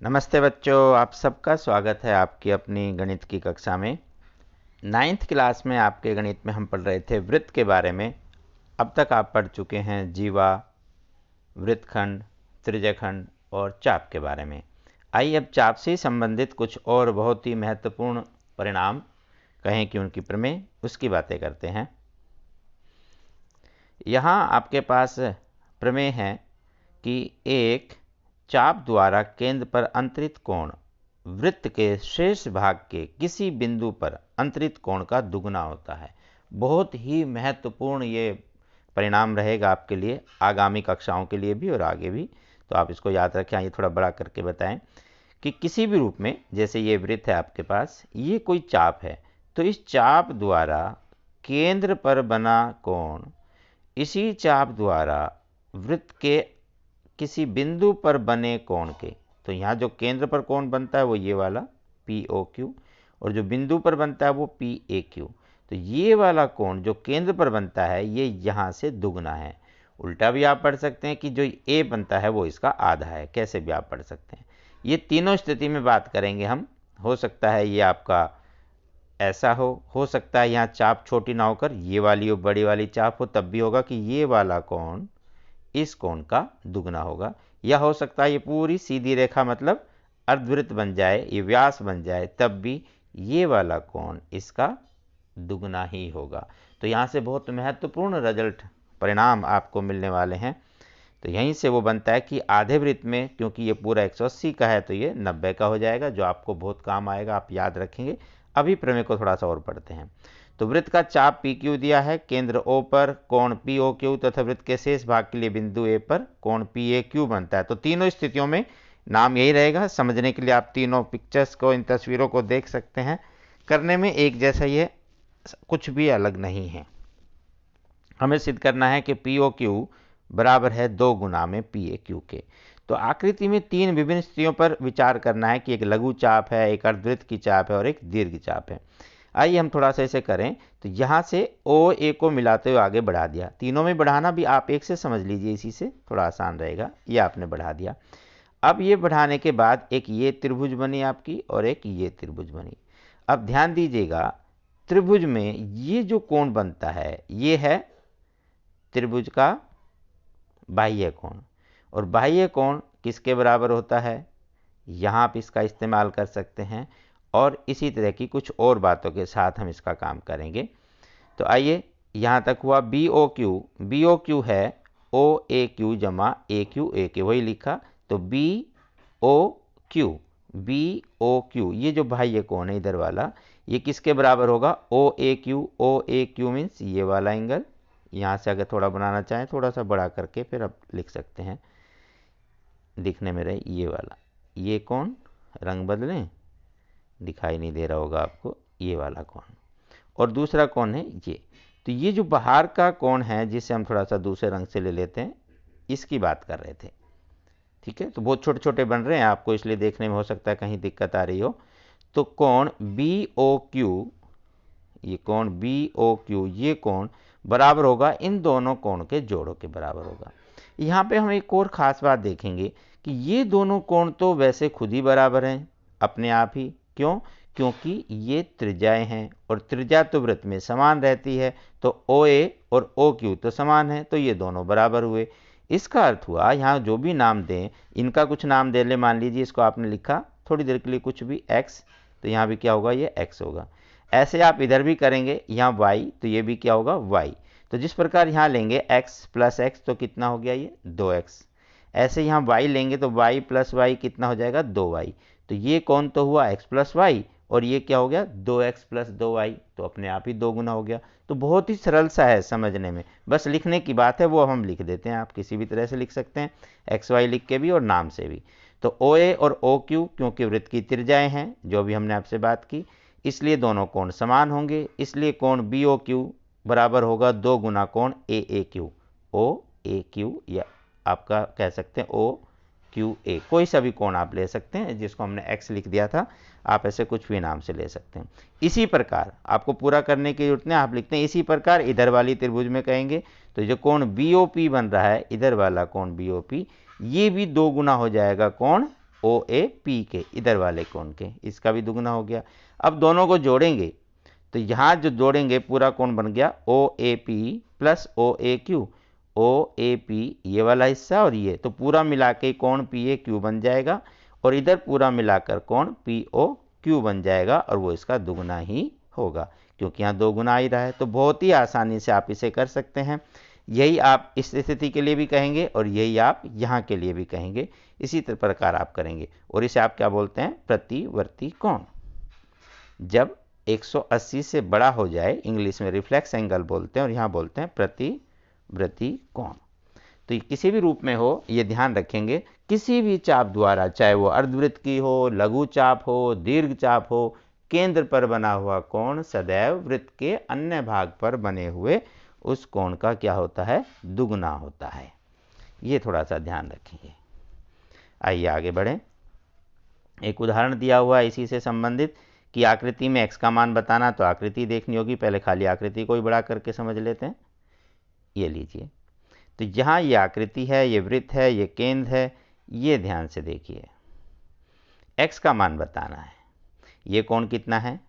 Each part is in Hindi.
नमस्ते बच्चों, आप सबका स्वागत है आपकी अपनी गणित की कक्षा में। 9th क्लास में आपके गणित में हम पढ़ रहे थे वृत्त के बारे में। अब तक आप पढ़ चुके हैं जीवा, वृत्तखंड, त्रिज्यखंड और चाप के बारे में। आइए अब चाप से संबंधित कुछ और बहुत ही महत्वपूर्ण परिणाम, कहें कि उनकी प्रमेय, उसकी बातें करते हैं। यहाँ आपके पास प्रमेय है कि एक चाप द्वारा केंद्र पर अंतरित कोण वृत्त के शेष भाग के किसी बिंदु पर अंतरित कोण का दुगना होता है। बहुत ही महत्वपूर्ण ये परिणाम रहेगा आपके लिए, आगामी कक्षाओं के लिए भी और आगे भी, तो आप इसको याद रखें। ये थोड़ा बड़ा करके बताएं कि किसी भी रूप में, जैसे ये वृत्त है आपके पास, ये कोई चाप है, तो इस चाप द्वारा केंद्र पर बना कोण इसी चाप द्वारा वृत्त के किसी बिंदु पर बने कोण के, तो यहाँ जो केंद्र पर कोण बनता है वो ये वाला POQ, और जो बिंदु पर बनता है वो PAQ। तो ये वाला कोण जो केंद्र पर बनता है ये यहाँ से दुगना है। उल्टा भी आप पढ़ सकते हैं कि जो A बनता है वो इसका आधा है, कैसे भी आप पढ़ सकते हैं। ये तीनों स्थिति में बात करेंगे हम। हो सकता है ये आपका ऐसा हो सकता है यहाँ चाप छोटी ना होकर ये वाली और बड़ी वाली चाप हो, तब भी होगा कि ये वाला कोण इस कोण का दुगना होगा। या हो सकता है ये पूरी सीधी रेखा मतलब अर्धवृत्त बन जाए, ये व्यास बन जाए, तब भी ये वाला कोण इसका दुगना ही होगा। तो यहाँ से बहुत महत्वपूर्ण रिजल्ट, परिणाम आपको मिलने वाले हैं। तो यहीं से वो बनता है कि आधे वृत्त में, क्योंकि ये पूरा 180 का है, तो ये 90 का हो जाएगा, जो आपको बहुत काम आएगा, आप याद रखेंगे। अभी प्रमेय को थोड़ा सा और पढ़ते हैं। तो वृत्त का चाप PQ दिया है, केंद्र O पर कोण POQ तथा वृत्त के शेष भाग के लिए बिंदु A पर कोण PAQ बनता है। तो तीनों स्थितियों में नाम यही रहेगा। समझने के लिए आप तीनों पिक्चर्स को, इन तस्वीरों को देख सकते हैं। करने में एक जैसा ही है, कुछ भी अलग नहीं है। हमें सिद्ध करना है कि POQ बराबर है 2 गुना में PAQ के। तो आकृति में 3 विभिन्न स्थितियों पर विचार करना है कि एक लघु चाप है, एक अर्धवृत्त की चाप है और एक दीर्घ चाप है। आइए हम थोड़ा सा इसे करें। तो यहाँ से OA को मिलाते हुए आगे बढ़ा दिया। तीनों में बढ़ाना भी आप एक से समझ लीजिए, इसी से थोड़ा आसान रहेगा। ये आपने बढ़ा दिया। अब ये बढ़ाने के बाद एक ये त्रिभुज बनी आपकी और एक ये त्रिभुज बनी। अब ध्यान दीजिएगा, त्रिभुज में ये जो कोण बनता है ये है त्रिभुज का बाह्य कोण, और बाह्य कोण किसके बराबर होता है, यहाँ आप इसका इस्तेमाल कर सकते हैं। और इसी तरह की कुछ और बातों के साथ हम इसका काम करेंगे। तो आइए, यहाँ तक हुआ BOQ। BOQ है OAQ जमा AQAK, वही लिखा। तो BOQ ये जो बाह्य कोण है इधर वाला, ये किसके बराबर होगा, OAQ मीन्स ये वाला एंगल। यहाँ से अगर थोड़ा बनाना चाहें, थोड़ा सा बड़ा करके फिर आप लिख सकते हैं, दिखने में रहे ये वाला। ये कोण, रंग बदलें, दिखाई नहीं दे रहा होगा आपको, ये वाला कोण। और दूसरा कोण है ये। तो ये जो बाहर का कोण है, जिसे हम थोड़ा सा दूसरे रंग से ले लेते हैं, इसकी बात कर रहे थे। ठीक है, तो बहुत छोटे छोटे बन रहे हैं आपको, इसलिए देखने में हो सकता है कहीं दिक्कत आ रही हो। तो कोण BOQ, ये कोण BOQ, ये कोण बराबर होगा इन दोनों कोण के जोड़ों के बराबर होगा। यहाँ पे हम एक और ख़ास बात देखेंगे कि ये दोनों कोण तो वैसे खुद ही बराबर हैं अपने आप ही। क्यों? क्योंकि ये त्रिज्याएं हैं, और त्रिज्या तो वृत्त में समान रहती है। तो OA और OQ तो समान है, तो ये दोनों बराबर हुए। इसका अर्थ हुआ, यहाँ जो भी नाम दें, इनका कुछ नाम दे ले। मान लीजिए इसको आपने लिखा थोड़ी देर के लिए कुछ भी x, तो यहाँ भी क्या होगा, ये x होगा। ऐसे आप इधर भी करेंगे, यहाँ y, तो ये भी क्या होगा, y। तो जिस प्रकार यहाँ लेंगे x प्लस x, तो कितना हो गया, ये 2x। ऐसे यहाँ y लेंगे तो y प्लस y कितना हो जाएगा, 2y। तो ये कौन तो हुआ x प्लस y, और ये क्या हो गया, 2x प्लस 2y, तो अपने आप ही 2 गुना हो गया। तो बहुत ही सरल सा है समझने में, बस लिखने की बात है, वो हम लिख देते हैं। आप किसी भी तरह से लिख सकते हैं, xy लिख के भी और नाम से भी। तो OA और OQ क्योंकि वृत्त की त्रिज्याएं हैं, जो भी हमने आपसे बात की, इसलिए दोनों कोण समान होंगे। इसलिए कोण BOQ बराबर होगा 2 गुना कोण AAQ। OAQ, या आपका कह सकते हैं OQA, कोई सा भी कोण आप ले सकते हैं, जिसको हमने x लिख दिया था, आप ऐसे कुछ भी नाम से ले सकते हैं। इसी प्रकार आपको पूरा करने की जरूरत नहीं, आप लिखते हैं इसी प्रकार इधर वाली त्रिभुज में कहेंगे। तो जो कोण BOP बन रहा है, इधर वाला कोण BOP, ये भी 2 गुना हो जाएगा कोण OAP के, इधर वाले कोण के, इसका भी दुगना हो गया। अब दोनों को जोड़ेंगे तो यहाँ जो जोड़ेंगे पूरा कोण बन गया OAP प्लस OAQ। OAP ये वाला हिस्सा और ये, तो पूरा मिला के कोण PAQ बन जाएगा और इधर पूरा मिलाकर कोण POQ बन जाएगा और वो इसका दुगना ही होगा क्योंकि यहाँ 2 गुना ही रहा है। तो बहुत ही आसानी से आप इसे कर सकते हैं। यही आप इस स्थिति के लिए भी कहेंगे और यही आप यहाँ के लिए भी कहेंगे, इसी प्रकार आप करेंगे। और इसे आप क्या बोलते हैं? प्रतिवर्ती कोण। जब 180 से बड़ा हो जाए, इंग्लिश में रिफ्लेक्स एंगल बोलते हैं और यहाँ बोलते हैं प्रतिवर्ती कोण। तो ये किसी भी रूप में हो, ये ध्यान रखेंगे, किसी भी चाप द्वारा, चाहे वो अर्धवृत्त की हो, लघु चाप हो, दीर्घ चाप हो, केंद्र पर बना हुआ कोण सदैव वृत्त के अन्य भाग पर बने हुए उस कोण का क्या होता है? दुगना होता है। ये थोड़ा सा ध्यान रखेंगे। आइए आगे बढ़ें। एक उदाहरण दिया हुआ है इसी से संबंधित कि आकृति में x का मान बताना, तो आकृति देखनी होगी। पहले खाली आकृति को ही बड़ा करके समझ लेते हैं। ये लीजिए, तो यहाँ ये आकृति है, ये वृत्त है, ये केंद्र है। ये ध्यान से देखिए, x का मान बताना है। ये कोण कितना है?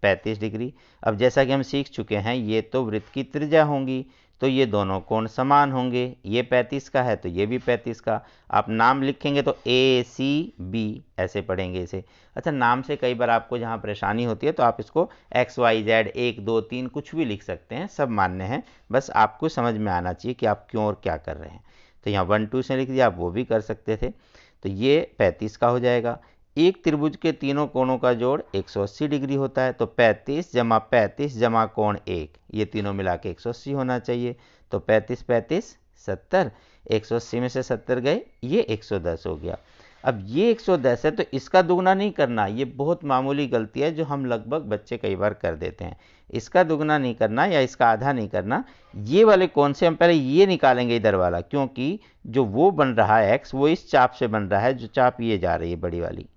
35 डिग्री। अब जैसा कि हम सीख चुके हैं, ये तो वृत्त की त्रिज्या होंगी, तो ये दोनों कोण समान होंगे। ये 35 का है तो ये भी 35 का। आप नाम लिखेंगे तो ACB ऐसे पढ़ेंगे इसे। अच्छा, नाम से कई बार आपको जहाँ परेशानी होती है तो आप इसको XYZ 1 2 3 कुछ भी लिख सकते हैं, सब मान्य है। बस आपको समझ में आना चाहिए कि आप क्यों और क्या कर रहे हैं। तो यहाँ 1 2 से लिख दिया, आप वो भी कर सकते थे। तो ये 35 का हो जाएगा। एक त्रिभुज के तीनों कोणों का जोड़ 180 डिग्री होता है, तो 35 जमा 35 जमा कोण 1, ये तीनों मिला के 180 होना चाहिए। तो 35 35 70, 180 में से 70 गए, ये 110 हो गया। अब ये 110 है तो इसका दुगना नहीं करना, ये बहुत मामूली गलती है जो हम लगभग बच्चे कई बार कर देते हैं। इसका दुगना नहीं करना या इसका आधा नहीं करना। ये वाले कोण से हम पहले ये निकालेंगे इधर वाला, क्योंकि जो वो बन रहा है x, वो इस चाप से बन रहा है, जो चाप ये जा रही है बड़ी वाली,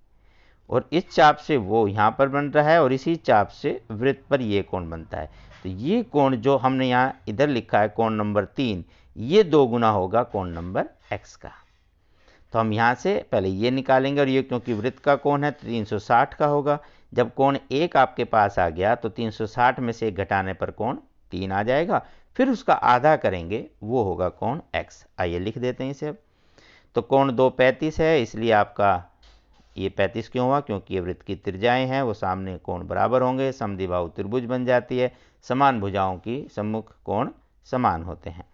और इस चाप से वो यहाँ पर बन रहा है और इसी चाप से वृत्त पर ये कोण बनता है। तो ये कोण जो हमने यहाँ इधर लिखा है कोण नंबर 3, ये 2 गुना होगा कोण नंबर x का। तो हम यहाँ से पहले ये निकालेंगे और ये क्योंकि वृत्त का कोण है तो 360 का होगा। जब कोण 1 आपके पास आ गया तो 360 में से 1 घटाने पर कोण 3 आ जाएगा। फिर उसका आधा करेंगे, वो होगा कोण x। आइए लिख देते हैं इसे अब। तो कोण 2 35 है, इसलिए आपका ये 35 क्यों हुआ? क्योंकि ये वृत्त की त्रिज्याएं हैं, वो सामने कोण बराबर होंगे, समद्विबाहु त्रिभुज बन जाती है। समान भुजाओं की सम्मुख कोण समान होते हैं।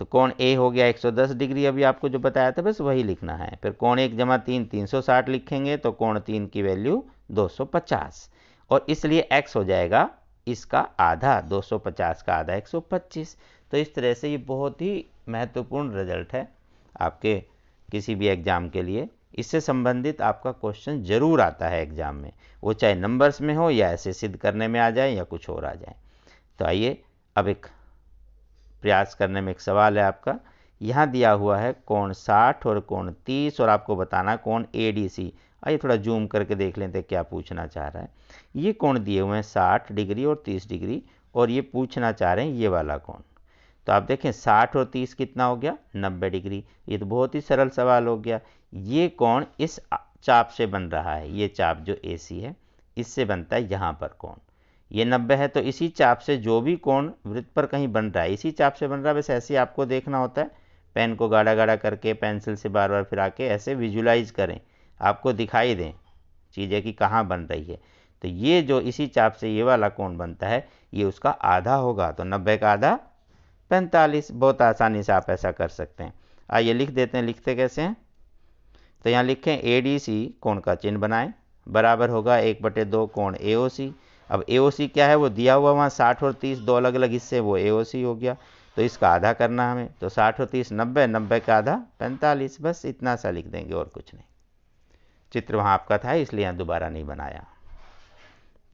तो कोण A हो गया 110 डिग्री, अभी आपको जो बताया था बस वही लिखना है। फिर कोण 1 जमा 3 360 लिखेंगे, तो कोण 3 की वैल्यू 250, और इसलिए x हो जाएगा इसका आधा, 250 का आधा 125। तो इस तरह से ये बहुत ही महत्वपूर्ण रिजल्ट है आपके किसी भी एग्जाम के लिए। इससे संबंधित आपका क्वेश्चन जरूर आता है एग्जाम में, वो चाहे नंबर्स में हो या ऐसे सिद्ध करने में आ जाए या कुछ और आ जाए। तो आइए अब एक प्रयास करने में एक सवाल है आपका। यहाँ दिया हुआ है कोण 60 और कोण 30 और आपको बताना कोण ADC। आइए थोड़ा जूम करके देख लेते हैं क्या पूछना चाह रहा है। ये कोण दिए हुए हैं 60 डिग्री और 30 डिग्री, और ये पूछना चाह रहे हैं ये वाला कोण। तो आप देखें 60 और 30 कितना हो गया? 90 डिग्री। ये तो बहुत ही सरल सवाल हो गया। ये कोण इस चाप से बन रहा है, ये चाप जो AC है इससे बनता है यहाँ पर कोण। ये 90 है, तो इसी चाप से जो भी कोण वृत्त पर कहीं बन रहा है इसी चाप से बन रहा है। बस ऐसे ही आपको देखना होता है, पेन को गाढ़ा गाढ़ा करके पेंसिल से बार बार फिरा के ऐसे विजुलाइज करें, आपको दिखाई दें चीज़ें कि कहाँ बन रही है। तो ये जो इसी चाप से ये वाला कोण बनता है, ये उसका आधा होगा। तो 90 का आधा 45। बहुत आसानी से आप ऐसा कर सकते हैं। आइए लिख देते हैं। लिखते कैसे हैं? तो यहाँ लिखें ADC कोण का चिन्ह बनाएं, बराबर होगा 1/2 कोण AOC। अब AOC क्या है? वो दिया हुआ वहाँ 60 और 30 दो अलग अलग हिस्से, वो AOC हो गया। तो इसका आधा करना हमें, तो 60 और 30 90, 90 का आधा 45। बस इतना सा लिख देंगे और कुछ नहीं। चित्र वहाँ आपका था इसलिए यहाँ दोबारा नहीं बनाया।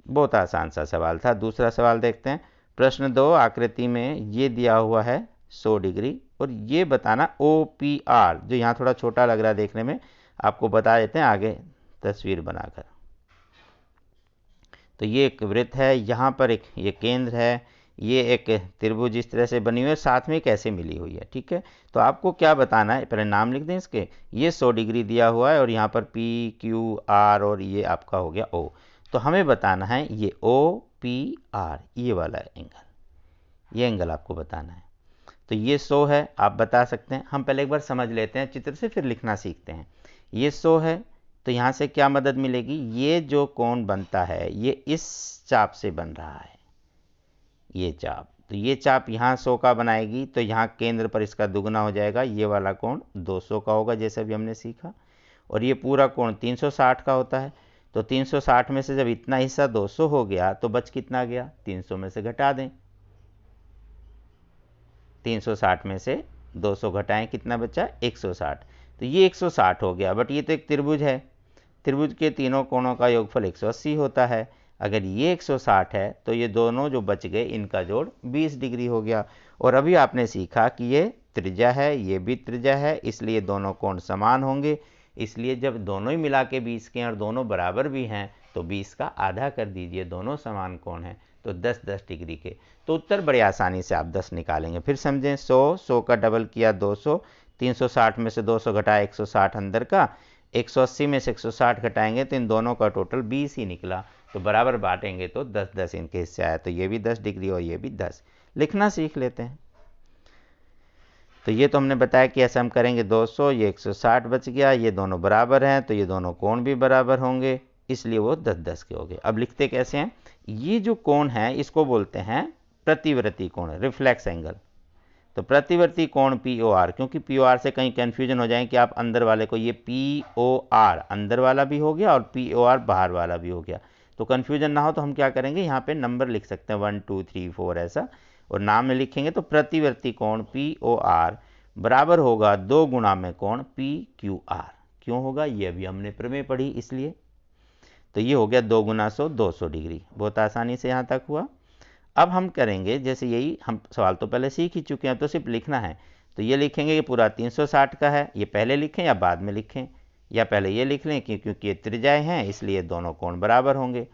बहुत आसान सा सवाल था। दूसरा सवाल देखते हैं। प्रश्न 2, आकृति में ये दिया हुआ है 100 डिग्री और ये बताना OPR, जो यहाँ थोड़ा छोटा लग रहा है देखने में, आपको बता देते हैं आगे तस्वीर बनाकर। तो ये एक वृत्त है, यहाँ पर एक ये केंद्र है, ये एक त्रिभुज इस तरह से बनी हुई है, साथ में कैसे मिली हुई है। ठीक है, तो आपको क्या बताना है, पहले नाम लिख दें इसके। ये 100 डिग्री दिया हुआ है और यहाँ पर पी क्यू आर और ये आपका हो गया ओ। तो हमें बताना है ये ओ पी आर, ये वाला एंगल, ये एंगल आपको बताना है। तो ये 100 है, आप बता सकते हैं। हम पहले एक बार समझ लेते हैं चित्र से, फिर लिखना सीखते हैं। ये 100 है, तो यहाँ से क्या मदद मिलेगी, ये जो कोण बनता है ये इस चाप से बन रहा है, ये चाप। तो ये चाप यहाँ 100 का बनाएगी, तो यहाँ केंद्र पर इसका दुगना हो जाएगा, ये वाला कोण 200 का होगा, जैसे अभी हमने सीखा। और ये पूरा कोण 360 का होता है। तो 360 में से जब इतना हिस्सा 200 हो गया तो बच कितना गया, 300 में से घटा दें। 360 में से 200 घटाएं, कितना बचा, 160। तो ये 160 हो गया। बट ये तो एक त्रिभुज है, त्रिभुज के तीनों कोणों का योगफल 180 होता है। अगर ये 160 है तो ये दोनों जो बच गए इनका जोड़ 20 डिग्री हो गया। और अभी आपने सीखा कि ये त्रिज्या है, ये भी त्रिज्या है, इसलिए दोनों कोण समान होंगे। इसलिए जब दोनों ही मिला के 20 के हैं और दोनों बराबर भी हैं तो 20 का आधा कर दीजिए, दोनों समान कोण हैं, तो 10-10 डिग्री के। तो उत्तर बड़े आसानी से आप 10 निकालेंगे। फिर समझें, 100 का डबल किया 200, 360 में से 200 घटाया 160 अंदर का, 180 में से 160 घटाएंगे तो इन दोनों का टोटल 20 ही निकला। तो बराबर बांटेंगे तो 10-10 इनके हिस्से आया, तो ये भी 10 डिग्री और ये भी 10। लिखना सीख लेते हैं। तो ये तो हमने बताया कि ऐसा हम करेंगे, 200, ये 160 बच गया, ये दोनों बराबर हैं तो ये दोनों कोण भी बराबर होंगे, इसलिए वो 10-10 के हो गए। अब लिखते कैसे हैं, ये जो कोण है इसको बोलते हैं प्रतिवर्ती कोण, रिफ्लेक्स एंगल। तो प्रतिवर्ती कोण पी ओ आर, क्योंकि पी ओ आर से कहीं कन्फ्यूजन हो जाए कि आप अंदर वाले को, ये पी ओ आर अंदर वाला भी हो गया और पी ओ आर बाहर वाला भी हो गया, तो कन्फ्यूजन ना हो तो हम क्या करेंगे, यहाँ पे नंबर लिख सकते हैं 1 2 3 4 ऐसा, और नाम में लिखेंगे। तो प्रतिवर्ती कोण पी ओ आर बराबर होगा 2 गुणा में कोण पी क्यू आर। क्यों होगा, ये अभी हमने प्रमेय पढ़ी इसलिए। तो ये हो गया 2 गुना 100, 200 डिग्री। बहुत आसानी से यहाँ तक हुआ। अब हम करेंगे, जैसे यही हम सवाल तो पहले सीख ही चुके हैं, तो सिर्फ लिखना है। तो ये लिखेंगे कि पूरा 360 का है, ये पहले लिखें या बाद में लिखें, या पहले ये लिख लें क्योंकि ये त्रिज्याएं हैं इसलिए दोनों कोण बराबर होंगे।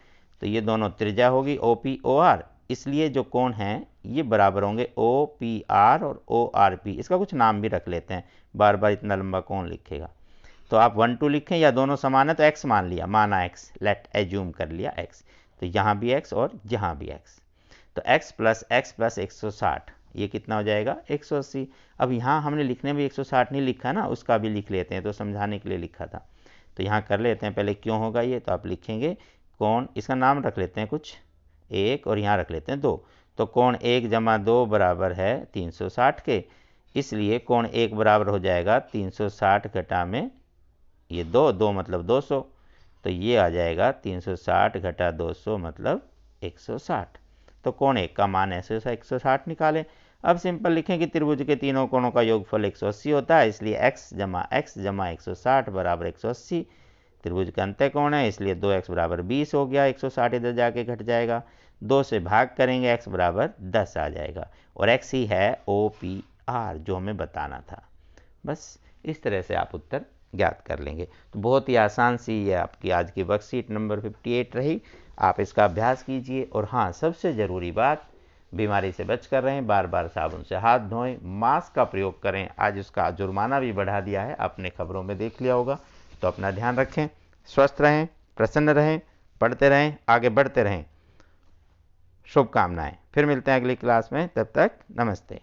तो ये दोनों त्रिज्या होगी ओ पी ओ आर, इसलिए जो कोण हैं ये बराबर होंगे ओ पी आर और ओ आर पी। इसका कुछ नाम भी रख लेते हैं, बार बार इतना लंबा कौन लिखेगा। तो आप 1 2 लिखें, या दोनों समान है तो x मान लिया, माना x, लेट एज्यूम कर लिया x। तो यहाँ भी x और यहाँ भी x, तो x प्लस 160, ये कितना हो जाएगा 180। अब यहाँ हमने लिखने में 160 नहीं लिखा ना, उसका भी लिख लेते हैं, तो समझाने के लिए लिखा था। तो यहाँ कर लेते हैं पहले, क्यों होगा ये, तो आप लिखेंगे कोण, इसका नाम रख लेते हैं कुछ 1 और यहाँ रख लेते हैं 2। तो कोण 1 जमा 2 बराबर है 360 के, इसलिए कोण 1 बराबर हो जाएगा 360 घटा में ये 2 मतलब 200। तो ये आ जाएगा 360 घटा 200 मतलब 160। तो कोण 1 का मान ऐसे 160 निकालें। अब सिंपल लिखें कि त्रिभुज के तीनों कोणों का योगफल 180 होता है, इसलिए x जमा 160 बराबर 180। त्रिभुज का अंत्य कोण है इसलिए 2x बराबर 20 हो गया, 160 इधर जाके घट जाएगा, 2 से भाग करेंगे x बराबर 10 आ जाएगा, और x ही है OPR जो हमें बताना था। बस इस तरह से आप उत्तर ज्ञात कर लेंगे। तो बहुत ही आसान सी ये आपकी आज की वर्कशीट नंबर 58 रही। आप इसका अभ्यास कीजिए, और हाँ, सबसे ज़रूरी बात, बीमारी से बच कर रहें, बार बार साबुन से हाथ धोएं, मास्क का प्रयोग करें। आज उसका जुर्माना भी बढ़ा दिया है, आपने खबरों में देख लिया होगा। तो अपना ध्यान रखें, स्वस्थ रहें, प्रसन्न रहें, पढ़ते रहें, आगे बढ़ते रहें। शुभकामनाएं। फिर मिलते हैं अगली क्लास में, तब तक नमस्ते।